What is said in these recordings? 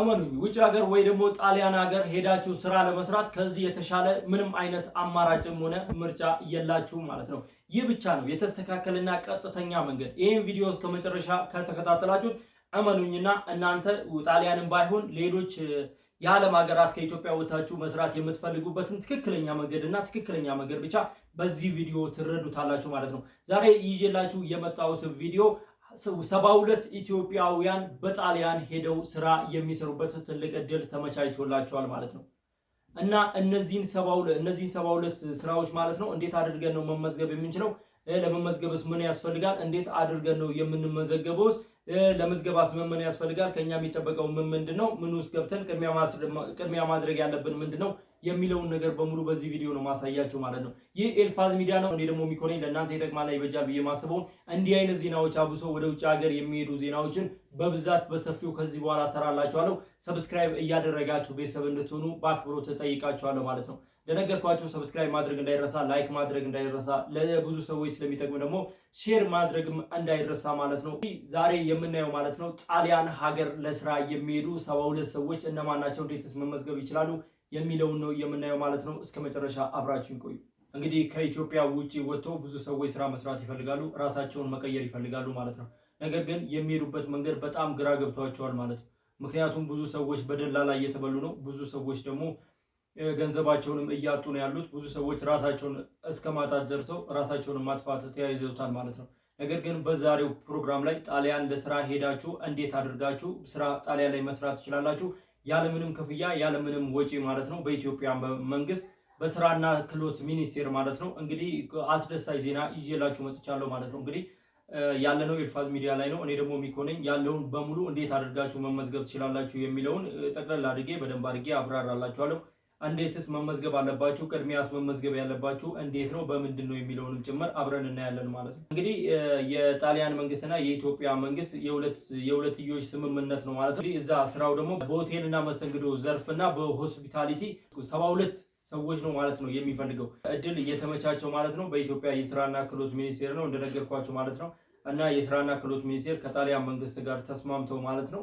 አመኑኝ ውጭ ሀገር ወይ ደግሞ ጣሊያን ሀገር ሄዳችሁ ስራ ለመስራት ከዚህ የተሻለ ምንም አይነት አማራጭም ሆነ ምርጫ የላችሁም ማለት ነው። ይህ ብቻ ነው የተስተካከለና ቀጥተኛ መንገድ። ይህን ቪዲዮ እስከ መጨረሻ ከተከታተላችሁት እመኑኝና እናንተ ጣሊያንም ባይሆን ሌሎች የዓለም ሀገራት ከኢትዮጵያ ወጣችሁ መስራት የምትፈልጉበትን ትክክለኛ መንገድና ትክክለኛ መንገድ ብቻ በዚህ ቪዲዮ ትረዱታላችሁ ማለት ነው። ዛሬ ይዤላችሁ የመጣሁት ቪዲዮ 72 ኢትዮጵያውያን በጣሊያን ሄደው ስራ የሚሰሩበት ትልቅ እድል ተመቻችቶላቸዋል ማለት ነው። እና እነዚህን 72 ስራዎች ማለት ነው እንዴት አድርገን ነው መመዝገብ የምንችለው? ለመመዝገብስ ምን ያስፈልጋል? እንዴት አድርገን ነው የምንመዘገበው? ለመዝገባስ ምን ያስፈልጋል? ከኛ የሚጠበቀው ምንድነው? ምን ውስጥ ገብተን ቅድሚያ ማድረግ ያለብን ምንድነው የሚለውን ነገር በሙሉ በዚህ ቪዲዮ ነው ማሳያችሁ ማለት ነው። ይህ ኤልፋዝ ሚዲያ ነው። እኔ ደግሞ ሚኮኔ ለእናንተ ይጠቅማል ይበጃል ብዬ ማስበውን እንዲህ አይነት ዜናዎች አብሶ ወደ ውጭ ሀገር የሚሄዱ ዜናዎችን በብዛት በሰፊው ከዚህ በኋላ ሰራላችኋለሁ። ሰብስክራይብ እያደረጋችሁ ቤተሰብ እንድትሆኑ በአክብሮት ተጠይቃችኋለሁ ማለት ነው። ለነገርኳችሁ ሰብስክራይብ ማድረግ እንዳይረሳ፣ ላይክ ማድረግ እንዳይረሳ፣ ለብዙ ሰዎች ስለሚጠቅም ደግሞ ሼር ማድረግም እንዳይረሳ ማለት ነው። ዛሬ የምናየው ማለት ነው ጣሊያን ሀገር ለስራ የሚሄዱ 72 ሰዎች እነማን ናቸው፣ እንዴትስ መመዝገብ ይችላሉ የሚለውን ነው የምናየው ማለት ነው። እስከ መጨረሻ አብራችሁን ቆዩ። እንግዲህ ከኢትዮጵያ ውጪ ወጥተው ብዙ ሰዎች ስራ መስራት ይፈልጋሉ፣ ራሳቸውን መቀየር ይፈልጋሉ ማለት ነው። ነገር ግን የሚሄዱበት መንገድ በጣም ግራ ገብቷቸዋል ማለት ነው። ምክንያቱም ብዙ ሰዎች በደላላ እየተበሉ ነው። ብዙ ሰዎች ደግሞ ገንዘባቸውንም እያጡ ነው ያሉት። ብዙ ሰዎች ራሳቸውን እስከ ማጣት ደርሰው ራሳቸውን ማጥፋት ተያይዘውታል ማለት ነው። ነገር ግን በዛሬው ፕሮግራም ላይ ጣሊያን ለስራ ሄዳችሁ እንዴት አድርጋችሁ ስራ ጣሊያን ላይ መስራት ትችላላችሁ ያለምንም ክፍያ ያለምንም ወጪ ማለት ነው በኢትዮጵያ መንግስት በስራና ክህሎት ሚኒስቴር ማለት ነው። እንግዲህ አስደሳች ዜና ይዤላችሁ መጥቻለሁ ማለት ነው። እንግዲህ ያለነው ኤልፋዝ ሚዲያ ላይ ነው። እኔ ደግሞ ሚኮነኝ ያለውን በሙሉ እንዴት አድርጋችሁ መመዝገብ ትችላላችሁ የሚለውን ጠቅለል አድርጌ በደንብ አድርጌ አብራራላችኋለሁ። እንዴትስ መመዝገብ አለባችሁ፣ ቅድሚያስ መመዝገብ ያለባችሁ እንዴት ነው በምንድን ነው የሚለውንም ጭምር አብረን እናያለን ማለት ነው። እንግዲህ የጣሊያን መንግስትና የኢትዮጵያ መንግስት የሁለትዮሽ ስምምነት ነው ማለት ነው። እዛ ስራው ደግሞ በሆቴልና መስተንግዶ ዘርፍና በሆስፒታሊቲ 72 ሰዎች ነው ማለት ነው የሚፈልገው እድል እየተመቻቸው ማለት ነው። በኢትዮጵያ የስራና ክህሎት ሚኒስቴር ነው እንደነገርኳችሁ ማለት ነው። እና የስራና ክህሎት ሚኒስቴር ከጣሊያን መንግስት ጋር ተስማምተው ማለት ነው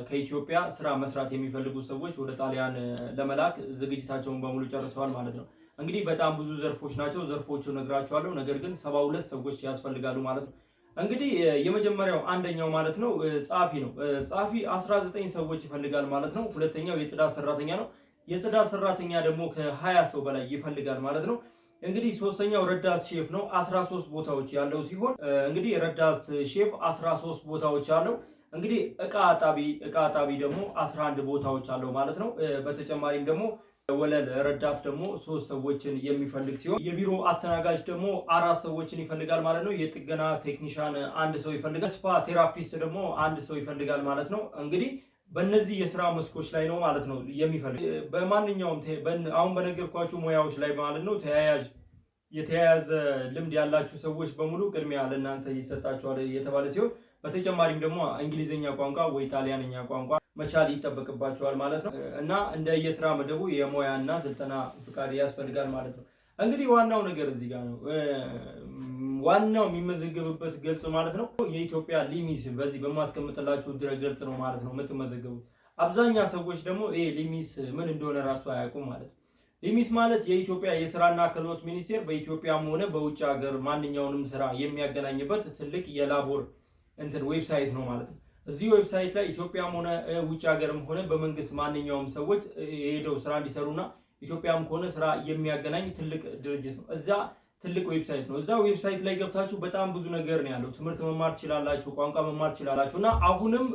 ከኢትዮጵያ ስራ መስራት የሚፈልጉ ሰዎች ወደ ጣሊያን ለመላክ ዝግጅታቸውን በሙሉ ጨርሰዋል ማለት ነው። እንግዲህ በጣም ብዙ ዘርፎች ናቸው። ዘርፎቹ ነግራቸዋለሁ። ነገር ግን 72 ሰዎች ያስፈልጋሉ ማለት ነው። እንግዲህ የመጀመሪያው አንደኛው ማለት ነው ጸሐፊ ነው። ጸሐፊ 19 ሰዎች ይፈልጋል ማለት ነው። ሁለተኛው የጽዳት ሰራተኛ ነው። የጽዳት ሰራተኛ ደግሞ ከ20 ሰው በላይ ይፈልጋል ማለት ነው። እንግዲህ ሶስተኛው ረዳት ሼፍ ነው። 13 ቦታዎች ያለው ሲሆን እንግዲህ ረዳት ሼፍ 13 ቦታዎች አለው። እንግዲህ እቃ አጣቢ ደግሞ 11 ቦታዎች አለው ማለት ነው። በተጨማሪም ደግሞ ወለል ረዳት ደግሞ 3 ሰዎችን የሚፈልግ ሲሆን የቢሮ አስተናጋጅ ደግሞ 4 ሰዎችን ይፈልጋል ማለት ነው። የጥገና ቴክኒሻን 1 ሰው ይፈልጋል። ስፓ ቴራፒስት ደግሞ 1 ሰው ይፈልጋል ማለት ነው። እንግዲህ በእነዚህ የስራ መስኮች ላይ ነው ማለት ነው የሚፈልግ። በማንኛውም አሁን በነገርኳችሁ ሙያዎች ላይ ማለት ነው የተያያዘ ልምድ ያላችሁ ሰዎች በሙሉ ቅድሚያ ለእናንተ ይሰጣችኋል የተባለ ሲሆን በተጨማሪም ደግሞ እንግሊዝኛ ቋንቋ ወይ ጣሊያንኛ ቋንቋ መቻል ይጠበቅባቸዋል ማለት ነው። እና እንደ የስራ መደቡ የሙያና ስልጠና ፍቃድ ያስፈልጋል ማለት ነው። እንግዲህ ዋናው ነገር እዚህ ጋር ነው። ዋናው የሚመዘገብበት ገልጽ ማለት ነው የኢትዮጵያ ሊሚስ በዚህ በማስቀምጥላችሁ ድረ ገልጽ ነው ማለት ነው የምትመዘገቡት። አብዛኛ ሰዎች ደግሞ ይሄ ሊሚስ ምን እንደሆነ ራሱ አያውቁም ማለት ነው። ሊሚስ ማለት የኢትዮጵያ የስራና ክህሎት ሚኒስቴር በኢትዮጵያም ሆነ በውጭ ሀገር ማንኛውንም ስራ የሚያገናኝበት ትልቅ የላቦር ዌብሳይት ነው ማለት ነው። እዚህ ዌብሳይት ላይ ኢትዮጵያም ሆነ ውጭ ሀገርም ሆነ በመንግስት ማንኛውም ሰዎች ሄደው ስራ እንዲሰሩና ኢትዮጵያም ከሆነ ስራ የሚያገናኝ ትልቅ ድርጅት ነው። እዛ ትልቅ ዌብሳይት ነው። እዛ ዌብሳይት ላይ ገብታችሁ በጣም ብዙ ነገር ነው ያለው። ትምህርት መማር ትችላላችሁ፣ ቋንቋ መማር ትችላላችሁ። እና አሁንም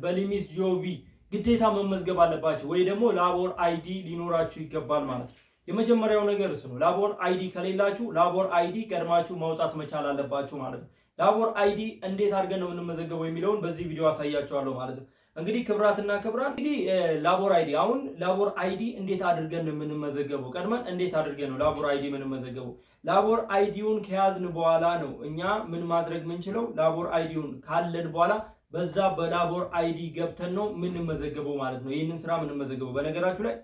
በሊሚስ ጂኦቪ ግዴታ መመዝገብ አለባችሁ ወይ ደግሞ ላቦር አይዲ ሊኖራችሁ ይገባል ማለት ነው። የመጀመሪያው ነገር እሱ ነው። ላቦር አይዲ ከሌላችሁ ላቦር አይዲ ቀድማችሁ ማውጣት መቻል አለባችሁ ማለት ነው። ላቦር አይዲ እንዴት አድርገን ነው የምንመዘገበው የሚለውን በዚህ ቪዲዮ አሳያችኋለሁ ማለት ነው። እንግዲህ ክብራትና ክብራን እንግዲህ ላቦር አይዲ እንዴት አድርገን ነው የምንመዘገበው? ቀድመን እንዴት አድርገን ነው ላቦር አይዲ የምንመዘገበው? ላቦር አይዲውን ከያዝን በኋላ ነው እኛ ምን ማድረግ የምንችለው። ላቦር አይዲውን ካለን በኋላ በዛ በላቦር አይዲ ገብተን ነው የምንመዘገበው ማለት ነው። ይህንን ስራ የምንመዘገበው በነገራችሁ ላይ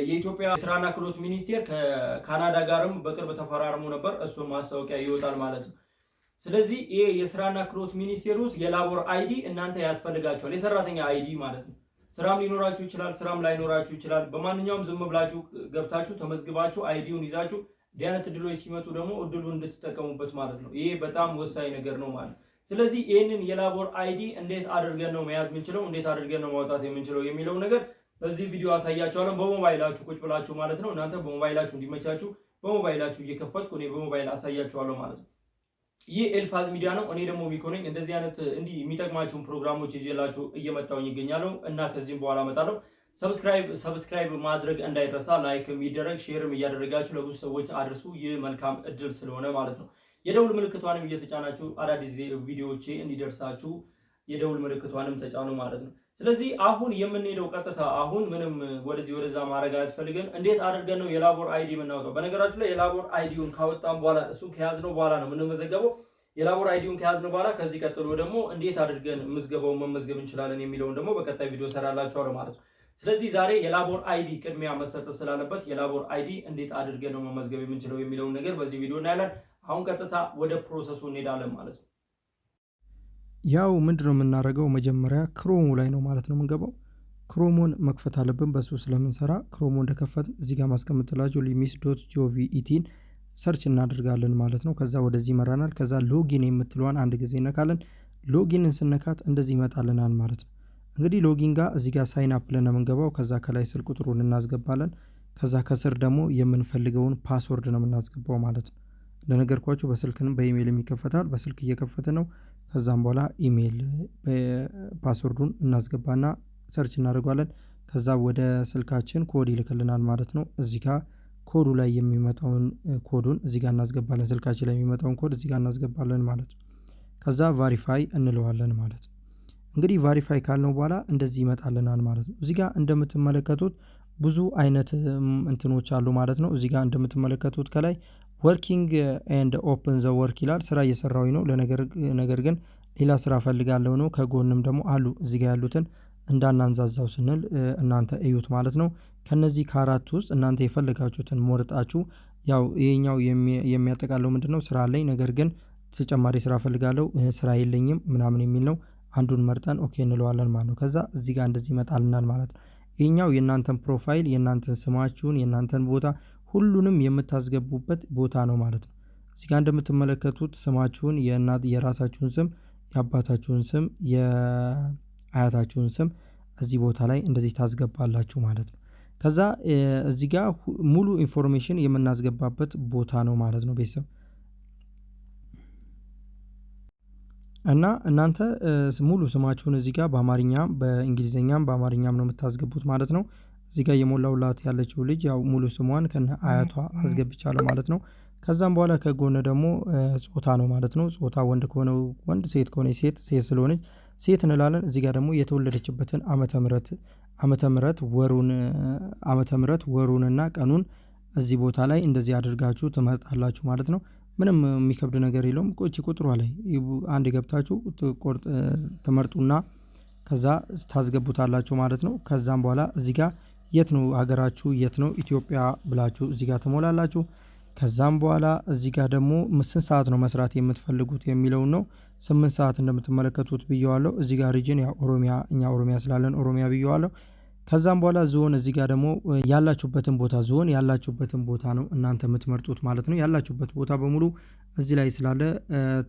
የኢትዮጵያ ስራና ክህሎት ሚኒስቴር ከካናዳ ጋርም በቅርብ ተፈራርሞ ነበር። እሱን ማስታወቂያ ይወጣል ማለት ነው። ስለዚህ ይሄ የስራና ክህሎት ሚኒስቴር ውስጥ የላቦር አይዲ እናንተ ያስፈልጋችኋል። የሰራተኛ አይዲ ማለት ነው። ስራም ሊኖራችሁ ይችላል፣ ስራም ላይኖራችሁ ይችላል። በማንኛውም ዝም ብላችሁ ገብታችሁ ተመዝግባችሁ አይዲውን ይዛችሁ ዲያነት እድሎች ሲመጡ ደግሞ እድሉን እንድትጠቀሙበት ማለት ነው። ይሄ በጣም ወሳኝ ነገር ነው ማለት። ስለዚህ ይህንን የላቦር አይዲ እንዴት አድርገን ነው መያዝ የምንችለው፣ እንዴት አድርገን ነው ማውጣት የምንችለው የሚለው ነገር በዚህ ቪዲዮ አሳያችኋለሁ። በሞባይላችሁ ቁጭ ብላችሁ ማለት ነው። እናንተ በሞባይላችሁ እንዲመቻችሁ በሞባይላችሁ እየከፈትኩ እኔ በሞባይል አሳያችኋለሁ ማለት ነው። ይህ ኤልፋዝ ሚዲያ ነው። እኔ ደግሞ ሚኮ ነኝ። እንደዚህ አይነት እንዲህ የሚጠቅማችሁን ፕሮግራሞች ይዤላችሁ እየመጣሁኝ ይገኛለሁ እና ከዚህም በኋላ እመጣለሁ። ሰብስክራይብ ማድረግ እንዳይረሳ፣ ላይክ የሚደረግ ሼርም እያደረጋችሁ ለብዙ ሰዎች አድርሱ። ይህ መልካም እድል ስለሆነ ማለት ነው። የደውል ምልክቷንም እየተጫናችሁ አዳዲስ ቪዲዮዎቼ እንዲደርሳችሁ የደውል ምልክቷንም ተጫኑ ማለት ነው። ስለዚህ አሁን የምንሄደው ቀጥታ አሁን ምንም ወደዚህ ወደዛ ማድረግ አያስፈልገን። እንዴት አድርገን ነው የላቦር አይዲ የምናወጣው? በነገራችሁ ላይ የላቦር አይዲውን ካወጣን በኋላ እሱን ከያዝነው በኋላ ነው የምንመዘገበው። የላቦር አይዲውን ከያዝነው በኋላ ከዚህ ቀጥሎ ደግሞ እንዴት አድርገን ምዝገባውን መመዝገብ እንችላለን የሚለውን ደግሞ በቀጣይ ቪዲዮ ሰራላችኋለሁ ማለት ነው። ስለዚህ ዛሬ የላቦር አይዲ ቅድሚያ መሰጠት ስላለበት የላቦር አይዲ እንዴት አድርገን ነው መመዝገብ የምንችለው የሚለውን ነገር በዚህ ቪዲዮ እናያለን። አሁን ቀጥታ ወደ ፕሮሰሱ እንሄዳለን ማለት ነው። ያው ምንድነው የምናደርገው? መጀመሪያ ክሮሙ ላይ ነው ማለት ነው የምንገባው። ክሮሙን መክፈት አለብን። በሱ ስለምንሰራ ክሮሙ እንደከፈት እዚህ ጋር ማስቀምጥላችሁ limis.gov.ኢቲን ሰርች እናደርጋለን ማለት ነው። ከዛ ወደዚህ ይመራናል። ከዛ ሎጊን የምትለዋን አንድ ጊዜ እነካለን። ሎጊንን ስነካት እንደዚህ ይመጣልናል ማለት ነው። እንግዲህ ሎጊን ጋር እዚህ ጋር ሳይን አፕ ብለን ነው የምንገባው። ከዛ ከላይ ስልክ ቁጥሩን እናስገባለን። ከዛ ከስር ደግሞ የምንፈልገውን ፓስወርድ ነው የምናስገባው ማለት ነው። እንደነገርኳችሁ በስልክንም በኢሜይልም ይከፈታል። በስልክ እየከፈተ ነው። ከዛም በኋላ ኢሜይል ፓስወርዱን እናስገባና ሰርች እናደርጋለን። ከዛ ወደ ስልካችን ኮድ ይልክልናል ማለት ነው። እዚህ ጋር ኮዱ ላይ የሚመጣውን ኮዱን እዚህ ጋር እናስገባለን። ስልካችን ላይ የሚመጣውን ኮድ እዚህ ጋር እናስገባለን ማለት ነው። ከዛ ቫሪፋይ እንለዋለን ማለት ነው። እንግዲህ ቫሪፋይ ካልነው በኋላ እንደዚህ ይመጣልናል ማለት ነው። እዚህ ጋር እንደምትመለከቱት ብዙ አይነት እንትኖች አሉ ማለት ነው። እዚህ ጋር እንደምትመለከቱት ከላይ ወርኪንግ ኤንድ ኦፕን ዘ ወርክ ይላል። ስራ እየሰራሁኝ ነው፣ ነገር ግን ሌላ ስራ ፈልጋለሁ ነው። ከጎንም ደግሞ አሉ እዚህ ጋር ያሉትን እንዳናንዛዛው ስንል እናንተ እዩት ማለት ነው። ከነዚህ ከአራት ውስጥ እናንተ የፈለጋችሁትን ሞርጣችሁ፣ ያው ይሄኛው የሚያጠቃለው ምንድነው ስራ አለኝ ነገር ግን ተጨማሪ ስራ ፈልጋለሁ ስራ የለኝም ምናምን የሚል ነው። አንዱን መርጠን ኦኬ እንለዋለን ማለት ነው። ከዛ እዚህ ጋር እንደዚህ ይመጣልናል ማለት ነው። ይሄኛው የእናንተን ፕሮፋይል፣ የእናንተን ስማችሁን፣ የእናንተን ቦታ ሁሉንም የምታስገቡበት ቦታ ነው ማለት ነው። እዚህ ጋር እንደምትመለከቱት ስማችሁን፣ የራሳችሁን ስም፣ የአባታችሁን ስም፣ የአያታችሁን ስም እዚህ ቦታ ላይ እንደዚህ ታስገባላችሁ ማለት ነው። ከዛ እዚህ ጋር ሙሉ ኢንፎርሜሽን የምናስገባበት ቦታ ነው ማለት ነው ቤተሰብ እና እናንተ ሙሉ ስማችሁን እዚህ ጋር በአማርኛም በእንግሊዝኛም በአማርኛም ነው የምታስገቡት ማለት ነው። እዚህ ጋር የሞላውላት ያለችው ልጅ ያው ሙሉ ስሟን ከነ አያቷ አስገብቻለሁ ማለት ነው። ከዛም በኋላ ከጎነ ደግሞ ጾታ ነው ማለት ነው። ጾታ ወንድ ከሆነ ወንድ፣ ሴት ከሆነ ሴት ስለሆነች ሴት እንላለን። እዚህ ጋር ደግሞ የተወለደችበትን ዓመተ ምህረት ወሩንና ቀኑን እዚህ ቦታ ላይ እንደዚህ አድርጋችሁ ትመርጣላችሁ ማለት ነው። ምንም የሚከብድ ነገር የለውም። ቁጥሯ ላይ አንድ ገብታችሁ ትመርጡና ከዛ ታስገቡታላችሁ ማለት ነው። ከዛም በኋላ እዚህ ጋር የት ነው ሀገራችሁ፣ የት ነው ኢትዮጵያ ብላችሁ እዚህ ጋር ትሞላላችሁ። ከዛም በኋላ እዚህ ጋር ደግሞ ስንት ሰዓት ነው መስራት የምትፈልጉት የሚለው ነው። 8 ሰዓት እንደምትመለከቱት ብየዋለሁ። እዚህ ጋር ሪጅን ያው ኦሮሚያ፣ እኛ ኦሮሚያ ስላለን ኦሮሚያ ብየዋለሁ። ከዛም በኋላ ዞን እዚህ ጋር ደግሞ ያላችሁበትን ቦታ ዞን ያላችሁበትን ቦታ ነው እናንተ የምትመርጡት ማለት ነው። ያላችሁበት ቦታ በሙሉ እዚህ ላይ ስላለ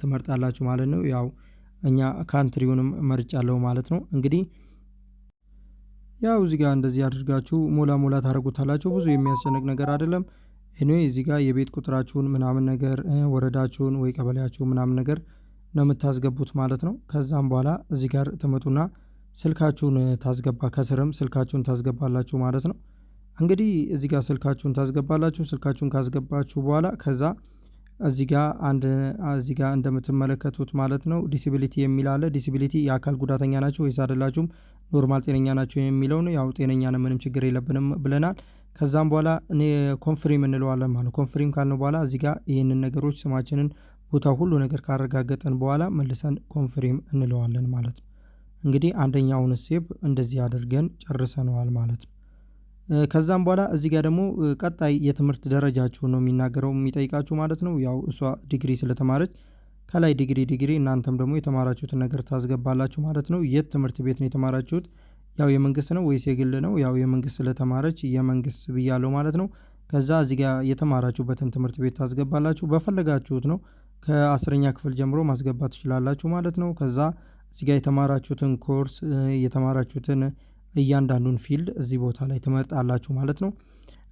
ትመርጣላችሁ ማለት ነው። ያው እኛ ካንትሪውንም መርጫለሁ ማለት ነው። እንግዲህ ያው እዚህ ጋር እንደዚህ አድርጋችሁ ሞላ ታደርጉታላችሁ። ብዙ የሚያስጨንቅ ነገር አይደለም። እዚህ ጋር የቤት ቁጥራችሁን ምናምን ነገር ወረዳችሁን ወይ ቀበሌያችሁን ምናምን ነገር ነው የምታስገቡት ማለት ነው። ከዛም በኋላ እዚህ ጋር ትመጡና ስልካችሁን ከስርም ስልካችሁን ታስገባላችሁ ማለት ነው። እንግዲህ እዚህ ጋር ስልካችሁን ታስገባላችሁ። ስልካችሁን ካስገባችሁ በኋላ ከዛ እዚህ ጋር እንደምትመለከቱት ማለት ነው ዲስቢሊቲ የሚል አለ። ዲስቢሊቲ የአካል ጉዳተኛ ናቸው ወይስ አይደላችሁም፣ ኖርማል ጤነኛ ናቸው የሚለው ነው። ያው ጤነኛ ነው ምንም ችግር የለብንም ብለናል። ከዛም በኋላ እኔ ኮንፍሪም እንለዋለን ማለት ነው። ኮንፍሪም ካልነው በኋላ እዚህ ጋር ይህንን ነገሮች ስማችንን፣ ቦታ ሁሉ ነገር ካረጋገጠን በኋላ መልሰን ኮንፍሪም እንለዋለን ማለት ነው። እንግዲህ አንደኛውን ስቴፕ እንደዚህ አድርገን ጨርሰነዋል ማለት ነው። ከዛም በኋላ እዚህ ጋር ደግሞ ቀጣይ የትምህርት ደረጃችሁን ነው የሚናገረው የሚጠይቃችሁ ማለት ነው። ያው እሷ ዲግሪ ስለተማረች ከላይ ዲግሪ እናንተም ደግሞ የተማራችሁትን ነገር ታስገባላችሁ ማለት ነው። የት ትምህርት ቤት ነው የተማራችሁት? ያው የመንግስት ነው ወይስ የግል ነው? ያው የመንግስት ስለተማረች የመንግስት ብያለሁ ማለት ነው። ከዛ እዚህ ጋር የተማራችሁበትን ትምህርት ቤት ታስገባላችሁ። በፈለጋችሁት ነው ከ10ኛ ክፍል ጀምሮ ማስገባት ትችላላችሁ ማለት ነው። ከዛ እዚህ ጋር የተማራችሁትን ኮርስ የተማራችሁትን እያንዳንዱን ፊልድ እዚህ ቦታ ላይ ትመርጣላችሁ ማለት ነው።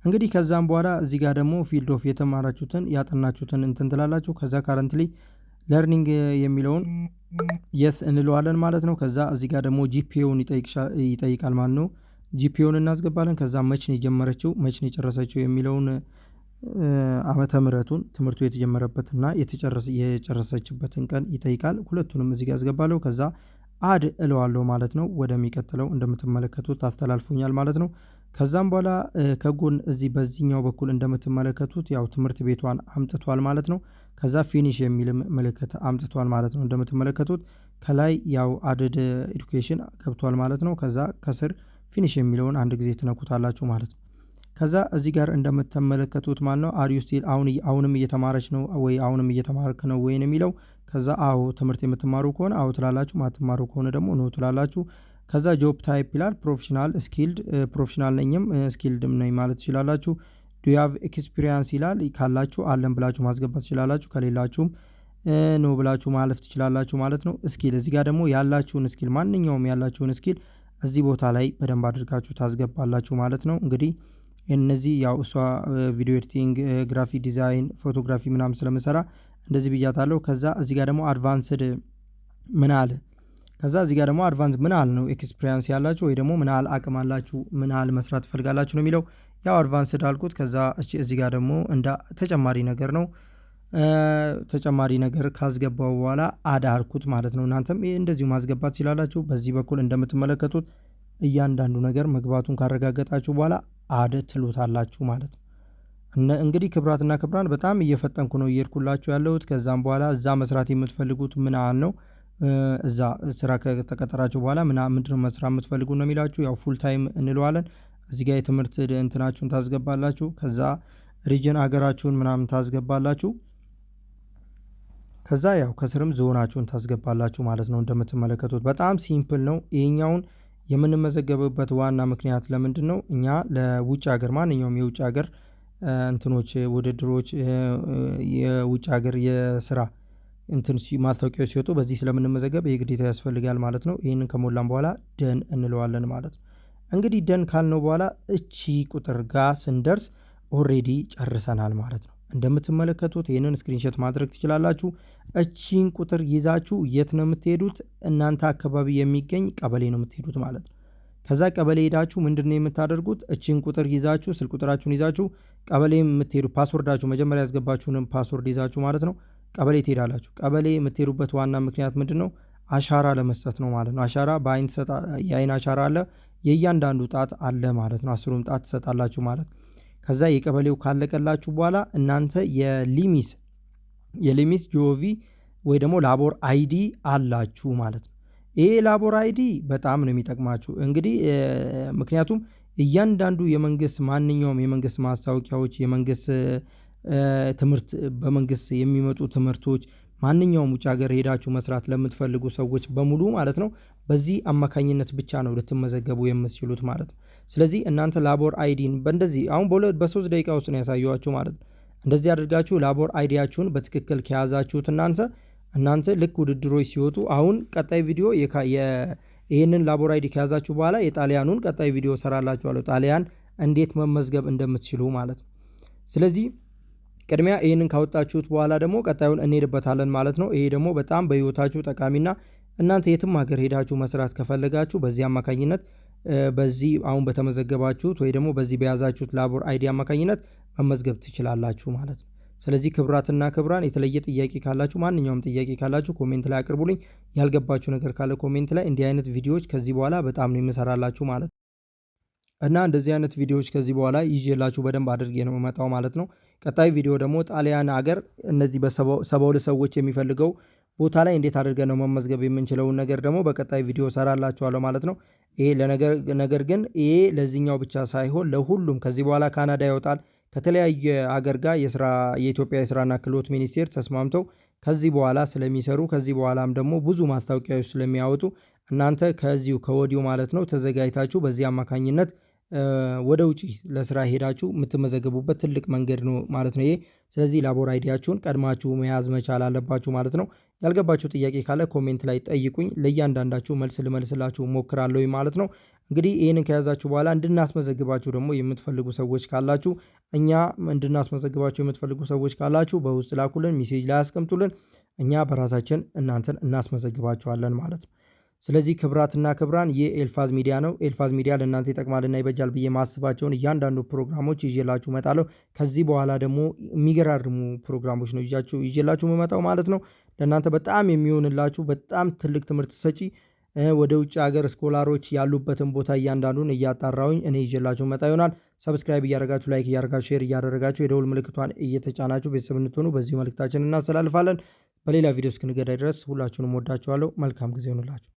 እንግዲህ ከዛም በኋላ እዚህ ጋር ደግሞ ፊልድ ኦፍ የተማራችሁትን ያጠናችሁትን እንትን ትላላችሁ። ከዛ ካረንትሊ ለርኒንግ የሚለውን የስ እንለዋለን ማለት ነው። ከዛ እዚህ ጋር ደግሞ ጂፒኤውን ይጠይቃል ማለት ነው። ጂፒኤውን እናስገባለን። ከዛ መች ነው የጀመረችው መች ነው የጨረሰችው የሚለውን ዓመተ ምህረቱን ትምህርቱ የተጀመረበትና የጨረሰችበትን ቀን ይጠይቃል። ሁለቱንም እዚህ ጋር አስገባለሁ። ከዛ አድ እለዋለሁ ማለት ነው። ወደሚቀጥለው እንደምትመለከቱት አስተላልፎኛል ማለት ነው። ከዛም በኋላ ከጎን እዚህ በዚህኛው በኩል እንደምትመለከቱት ያው ትምህርት ቤቷን አምጥቷል ማለት ነው። ከዛ ፊኒሽ የሚልም ምልክት አምጥቷል ማለት ነው። እንደምትመለከቱት ከላይ ያው አድድ ኤዱኬሽን ገብቷል ማለት ነው። ከዛ ከስር ፊኒሽ የሚለውን አንድ ጊዜ ትነኩታላችሁ ማለት ነው። ከዛ እዚህ ጋር እንደምትመለከቱት ማለት ነው አር ዩ ስቲል አሁንም እየተማረች ነው ወይ አሁንም እየተማርክ ነው ወይ የሚለው። ከዛ አዎ ትምህርት የምትማሩ ከሆነ አዎ ትላላችሁ፣ ማትማሩ ከሆነ ደግሞ ኖ ትላላችሁ። ከዛ ጆብ ታይፕ ይላል ፕሮፌሽናል ስኪልድ፣ ፕሮፌሽናል ነኝም ስኪልድም ነኝ ማለት ትችላላችሁ። ዱ ዩ ሃቭ ኤክስፒሪየንስ ይላል ካላችሁ አለን ብላችሁ ማስገባት ትችላላችሁ፣ ከሌላችሁም ኖ ብላችሁ ማለፍ ትችላላችሁ ማለት ነው። ስኪል እዚህ ጋር ደግሞ ያላችሁን ስኪል ማንኛውም ያላችሁን ስኪል እዚህ ቦታ ላይ በደንብ አድርጋችሁ ታስገባላችሁ ማለት ነው። እንግዲህ እነዚህ ያው እሷ ቪዲዮ ኤዲቲንግ፣ ግራፊክ ዲዛይን፣ ፎቶግራፊ ምናምን ስለምሰራ እንደዚህ ብያታለሁ። ከዛ እዚህ ጋር ደግሞ አድቫንስድ ምን አለ ከዛ እዚህ ጋር ደግሞ አድቫንስ ምን አለ ነው ኤክስፒሪየንስ ያላችሁ ወይ ደግሞ ምን አለ አቅም አላችሁ ምን አለ መስራት ትፈልጋላችሁ ነው የሚለው። ያው አድቫንስድ አልኩት። ከዛ እዚህ ጋር ደግሞ እንደ ተጨማሪ ነገር ነው ተጨማሪ ነገር ካስገባው በኋላ አድ አልኩት ማለት ነው። እናንተም እንደዚሁ ማስገባት ትችላላችሁ። በዚህ በኩል እንደምትመለከቱት እያንዳንዱ ነገር መግባቱን ካረጋገጣችሁ በኋላ አድ ትሉታላችሁ ማለት ነው። እንግዲህ ክብራትና ክብራን በጣም እየፈጠንኩ ነው እየሄድኩላችሁ ያለሁት። ከዛም በኋላ እዛ መስራት የምትፈልጉት ምን አለ ነው እዛ ስራ ከተቀጠራችሁ በኋላ ምንድነው መስራት የምትፈልጉ ነው የሚላችሁ። ያው ፉል ታይም እንለዋለን። እዚህ ጋር የትምህርት እንትናችሁን ታስገባላችሁ። ከዛ ሪጅን አገራችሁን ምናምን ታስገባላችሁ። ከዛ ያው ከስርም ዞናችሁን ታስገባላችሁ ማለት ነው። እንደምትመለከቱት በጣም ሲምፕል ነው። ይሄኛውን የምንመዘገብበት ዋና ምክንያት ለምንድን ነው? እኛ ለውጭ ሀገር ማንኛውም የውጭ ሀገር እንትኖች ውድድሮች የውጭ ሀገር የስራ እንትን ማስታወቂያዎች ሲወጡ በዚህ ስለምንመዘገብ ይህ ግዴታ ያስፈልጋል ማለት ነው። ይህንን ከሞላን በኋላ ደን እንለዋለን ማለት ነው። እንግዲህ ደን ካልነው በኋላ እቺ ቁጥር ጋር ስንደርስ ኦሬዲ ጨርሰናል ማለት ነው። እንደምትመለከቱት ይህንን ስክሪንሾት ማድረግ ትችላላችሁ። እቺን ቁጥር ይዛችሁ የት ነው የምትሄዱት? እናንተ አካባቢ የሚገኝ ቀበሌ ነው የምትሄዱት ማለት ነው። ከዛ ቀበሌ ሄዳችሁ ምንድነው የምታደርጉት? እቺን ቁጥር ይዛችሁ ስልክ ቁጥራችሁን ይዛችሁ ቀበሌ የምትሄዱ ፓስወርዳችሁ መጀመሪያ ያስገባችሁንም ፓስወርድ ይዛችሁ ማለት ነው ቀበሌ ትሄዳላችሁ። ቀበሌ የምትሄዱበት ዋና ምክንያት ምንድን ነው? አሻራ ለመስጠት ነው ማለት ነው። አሻራ በአይን የአይን አሻራ አለ፣ የእያንዳንዱ ጣት አለ ማለት ነው። 10ሩም ጣት ትሰጣላችሁ ማለት ነው። ከዛ የቀበሌው ካለቀላችሁ በኋላ እናንተ የሊሚስ ጂኦቪ ወይ ደግሞ ላቦር አይዲ አላችሁ ማለት ነው። ይሄ ላቦር አይዲ በጣም ነው የሚጠቅማችሁ እንግዲህ ምክንያቱም እያንዳንዱ የመንግስት ማንኛውም የመንግስት ማስታወቂያዎች የመንግስት ትምህርት በመንግስት የሚመጡ ትምህርቶች ማንኛውም ውጭ ሀገር ሄዳችሁ መስራት ለምትፈልጉ ሰዎች በሙሉ ማለት ነው በዚህ አማካኝነት ብቻ ነው ልትመዘገቡ የምትችሉት ማለት ነው። ስለዚህ እናንተ ላቦር አይዲን በእንደዚህ አሁን በ3 ደቂቃ ውስጥ ነው ያሳየኋችሁ ማለት ነው። እንደዚህ አድርጋችሁ ላቦር አይዲያችሁን በትክክል ከያዛችሁት እናንተ ልክ ውድድሮች ሲወጡ አሁን ቀጣይ ቪዲዮ ይህንን ላቦር አይዲ ከያዛችሁ በኋላ የጣሊያኑን ቀጣይ ቪዲዮ ሰራላችኋለሁ። ጣሊያን እንዴት መመዝገብ እንደምትችሉ ማለት ነው። ስለዚህ ቅድሚያ ይህንን ካወጣችሁት በኋላ ደግሞ ቀጣዩን እንሄድበታለን ማለት ነው። ይሄ ደግሞ በጣም በህይወታችሁ ጠቃሚና እናንተ የትም ሀገር ሄዳችሁ መስራት ከፈለጋችሁ በዚህ አማካኝነት በዚህ አሁን በተመዘገባችሁት ወይ ደግሞ በዚህ በያዛችሁት ላቦር አይዲ አማካኝነት መመዝገብ ትችላላችሁ ማለት ነው። ስለዚህ ክብራትና ክብራን የተለየ ጥያቄ ካላችሁ ማንኛውም ጥያቄ ካላችሁ ኮሜንት ላይ አቅርቡልኝ። ያልገባችሁ ነገር ካለ ኮሜንት ላይ እንዲህ አይነት ቪዲዮዎች ከዚህ በኋላ በጣም ነው የምሰራላችሁ ማለት ነው። እና እንደዚህ አይነት ቪዲዮዎች ከዚህ በኋላ ይዤላችሁ በደንብ አድርጌ ነው የምመጣው ማለት ነው። ቀጣይ ቪዲዮ ደግሞ ጣሊያን ሀገር እነዚህ በ72 ሰዎች የሚፈልገው ቦታ ላይ እንዴት አድርገን ነው መመዝገብ የምንችለውን ነገር ደግሞ በቀጣይ ቪዲዮ ሰራላችኋለሁ ማለት ነው። ይሄ ነገር ግን ይሄ ለዚህኛው ብቻ ሳይሆን ለሁሉም ከዚህ በኋላ ካናዳ ይወጣል ከተለያየ ሀገር ጋር የኢትዮጵያ የስራና ክህሎት ሚኒስቴር ተስማምተው ከዚህ በኋላ ስለሚሰሩ ከዚህ በኋላም ደግሞ ብዙ ማስታወቂያዎች ስለሚያወጡ እናንተ ከዚሁ ከወዲሁ ማለት ነው ተዘጋጅታችሁ በዚህ አማካኝነት ወደ ውጪ ለስራ ሄዳችሁ የምትመዘገቡበት ትልቅ መንገድ ነው ማለት ነው ይሄ። ስለዚህ ላቦር አይዲያችሁን ቀድማችሁ መያዝ መቻል አለባችሁ ማለት ነው። ያልገባችሁ ጥያቄ ካለ ኮሜንት ላይ ጠይቁኝ፣ ለእያንዳንዳችሁ መልስ ልመልስላችሁ ሞክራለሁ ማለት ነው። እንግዲህ ይህንን ከያዛችሁ በኋላ እንድናስመዘግባችሁ ደግሞ የምትፈልጉ ሰዎች ካላችሁ እኛ እንድናስመዘግባችሁ የምትፈልጉ ሰዎች ካላችሁ በውስጥ ላኩልን፣ ሜሴጅ ላይ አስቀምጡልን። እኛ በራሳችን እናንተን እናስመዘግባችኋለን ማለት ነው። ስለዚህ ክብራትና ክብራን ይህ ኤልፋዝ ሚዲያ ነው። ኤልፋዝ ሚዲያ ለእናንተ ይጠቅማልና ይበጃል ብዬ ማስባቸውን እያንዳንዱ ፕሮግራሞች ይዤላችሁ እመጣለሁ። ከዚህ በኋላ ደግሞ የሚገራርሙ ፕሮግራሞች ነው ይዤላችሁ የምመጣው ማለት ነው። ለእናንተ በጣም የሚሆንላችሁ በጣም ትልቅ ትምህርት ሰጪ ወደ ውጭ ሀገር ስኮላሮች ያሉበትን ቦታ እያንዳንዱን እያጣራውኝ እኔ ይዤላችሁ መጣ ይሆናል። ሰብስክራይብ እያደረጋችሁ ላይክ እያደረጋችሁ ሼር እያደረጋችሁ የደውል ምልክቷን እየተጫናችሁ ቤተሰብ እንድትሆኑ በዚህ መልእክታችን እናስተላልፋለን። በሌላ ቪዲዮ እስክንገናኝ ድረስ ሁላችሁንም ወዳችኋለሁ። መልካም ጊዜ ይሁንላችሁ።